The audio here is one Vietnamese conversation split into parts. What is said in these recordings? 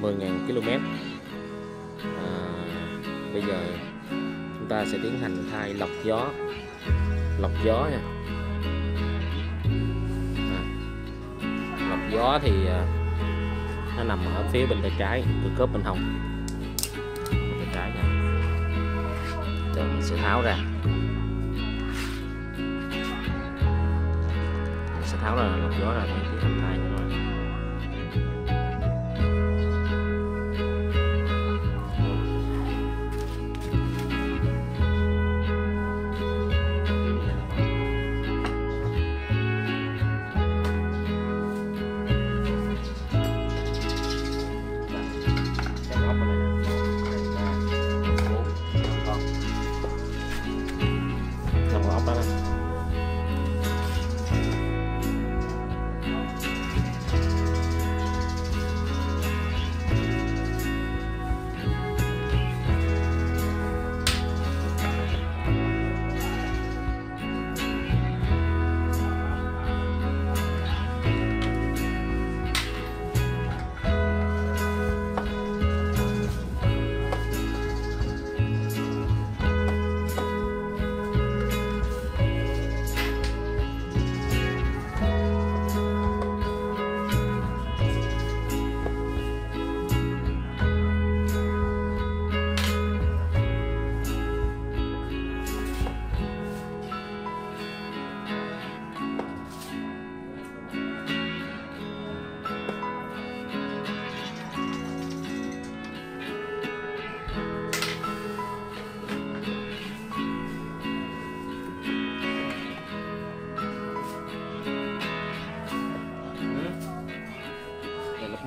10.000 km. Bây giờ chúng ta sẽ tiến hành thay lọc gió. Lọc gió nha. Lọc gió thì nó nằm ở phía bên tay trái của cốp bên hông, bên tay trái nha. Rồi mình sẽ tháo ra. Mình sẽ tháo ra lọc gió ra để tiến hành thay nữa.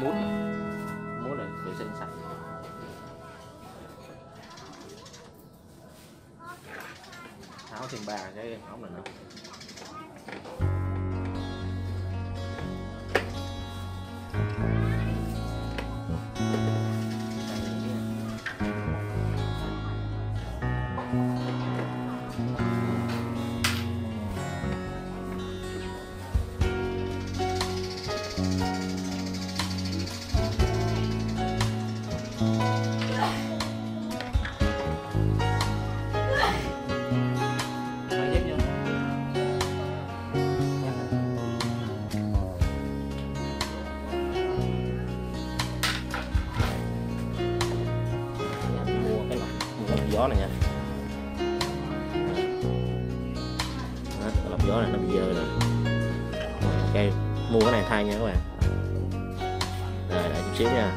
Mút này vệ sinh sạch. Tháo thêm 3 cái ống này nữa. Gió này nha. Đó, lọc gió này nó bị dơ rồi. Ok, mua cái này thay nha các bạn. Rồi, đợi chút xíu nha.